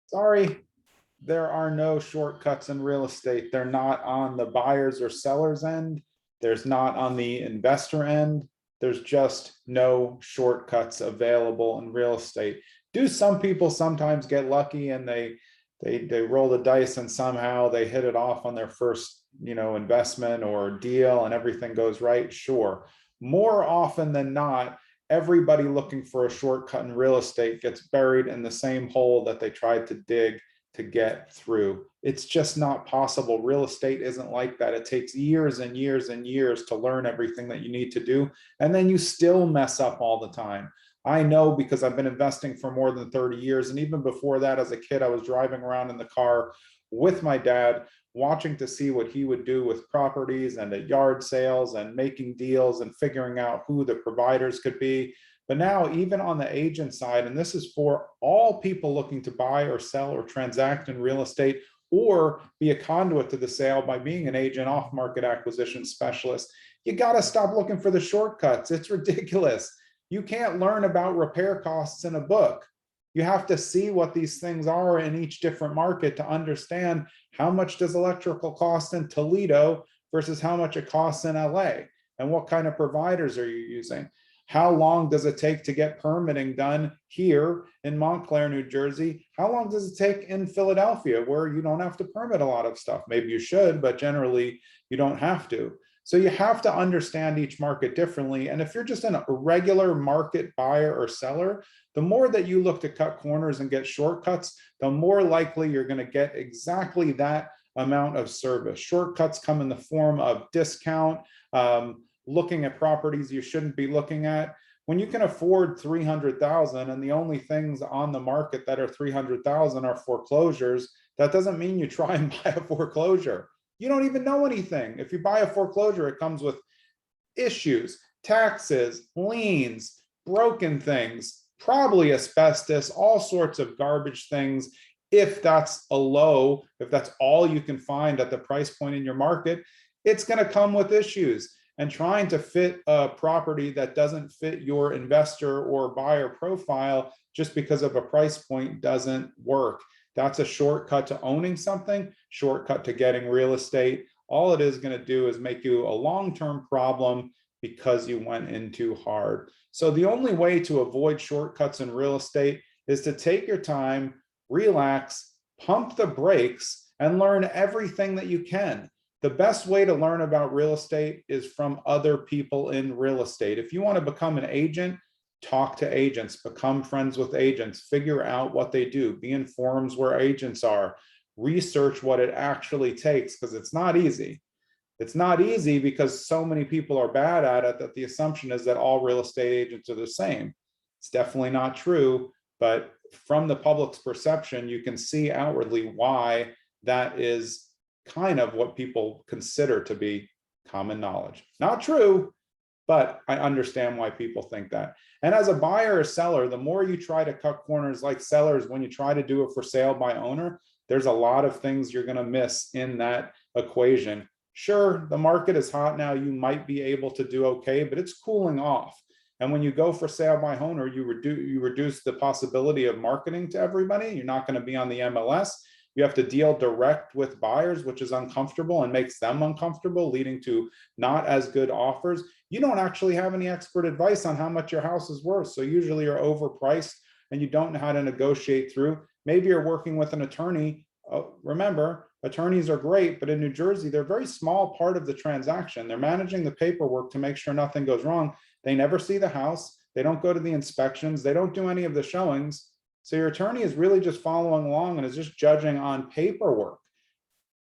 Sorry, there are no shortcuts in real estate. They're not on the buyers or sellers end. There's not on the investor end. There's just no shortcuts available in real estate. Do some people sometimes get lucky and they roll the dice and somehow they hit it off on their first, investment or deal and everything goes right? Sure. More often than not, everybody looking for a shortcut in real estate gets buried in the same hole that they tried to dig to get through. It's just not possible. Real estate isn't like that. It takes years and years and years to learn everything that you need to do. And then you still mess up all the time. I know because I've been investing for more than 30 years. And even before that, as a kid, I was driving around in the car with my dad, watching to see what he would do with properties and at yard sales and making deals and figuring out who the providers could be. But now, even on the agent side, and this is for all people looking to buy or sell or transact in real estate or be a conduit to the sale by being an agent, off market acquisition specialist, you got to stop looking for the shortcuts. It's ridiculous. You can't learn about repair costs in a book. You have to see what these things are in each different market to understand how much does electrical cost in Toledo versus how much it costs in LA, and what kind of providers are you using. How long does it take to get permitting done here in Montclair, New Jersey? How long does it take in Philadelphia, where you don't have to permit a lot of stuff? Maybe you should, but generally you don't have to. So you have to understand each market differently. And if you're just a regular market buyer or seller, the more that you look to cut corners and get shortcuts, the more likely you're going to get exactly that amount of service. Shortcuts come in the form of discount, looking at properties you shouldn't be looking at. When you can afford 300,000 and the only things on the market that are 300,000 are foreclosures, that doesn't mean you try and buy a foreclosure. You don't even know anything. If you buy a foreclosure, it comes with issues, taxes, liens, broken things, probably asbestos, all sorts of garbage things. If that's if that's all you can find at the price point in your market, it's going to come with issues. And trying to fit a property that doesn't fit your investor or buyer profile just because of a price point doesn't work. That's a shortcut to owning something, shortcut to getting real estate. All it is going to do is make you a long-term problem because you went in too hard. So the only way to avoid shortcuts in real estate is to take your time, relax, pump the brakes, and learn everything that you can. The best way to learn about real estate is from other people in real estate. If you want to become an agent, talk to agents, become friends with agents, figure out what they do, be in forums where agents are, research what it actually takes, because it's not easy. It's not easy because so many people are bad at it that the assumption is that all real estate agents are the same. It's definitely not true, but from the public's perception, you can see outwardly why that is kind of what people consider to be common knowledge. Not true, but I understand why people think that. And as a buyer or seller, the more you try to cut corners like sellers, when you try to do it for sale by owner, there's a lot of things you're going to miss in that equation. Sure, the market is hot now. You might be able to do okay, but it's cooling off. And when you go for sale by owner, you reduce the possibility of marketing to everybody. You're not going to be on the MLS. You have to deal direct with buyers, which is uncomfortable and makes them uncomfortable, leading to not as good offers. You don't actually have any expert advice on how much your house is worth. So usually you're overpriced and you don't know how to negotiate through. Maybe you're working with an attorney. Remember, attorneys are great, but in New Jersey, they're a very small part of the transaction. They're managing the paperwork to make sure nothing goes wrong. They never see the house. They don't go to the inspections. They don't do any of the showings. So your attorney is really just following along and is just judging on paperwork.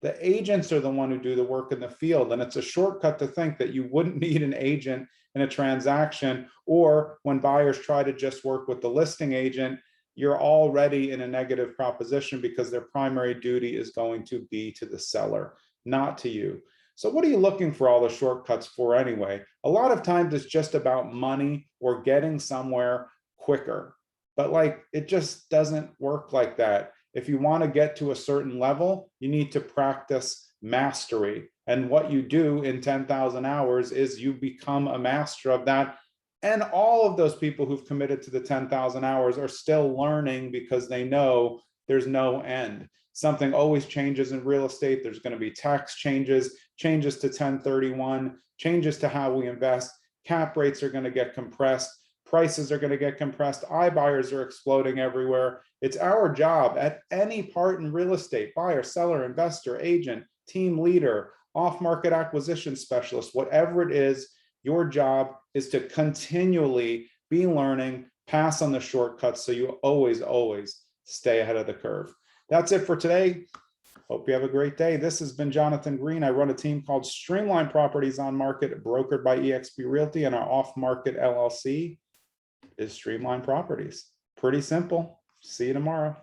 The agents are the one who do the work in the field. And it's a shortcut to think that you wouldn't need an agent in a transaction, or when buyers try to just work with the listing agent, you're already in a negative proposition because their primary duty is going to be to the seller, not to you. So what are you looking for all the shortcuts for anyway? A lot of times it's just about money or getting somewhere quicker. But it just doesn't work like that. If you want to get to a certain level, you need to practice mastery. And what you do in 10,000 hours is you become a master of that. And all of those people who've committed to the 10,000 hours are still learning because they know there's no end. Something always changes in real estate. There's going to be tax changes, changes to 1031, changes to how we invest. Cap rates are going to get compressed. Prices are going to get compressed. iBuyers are exploding everywhere. It's our job at any part in real estate, buyer, seller, investor, agent, team leader, off-market acquisition specialist, whatever it is, your job is to continually be learning, pass on the shortcuts so you always stay ahead of the curve. That's it for today. Hope you have a great day. This has been Jonathan Green. I run a team called Streamline Properties on Market, brokered by eXp Realty, and our off-market LLC is Streamline Properties. Pretty simple. See you tomorrow.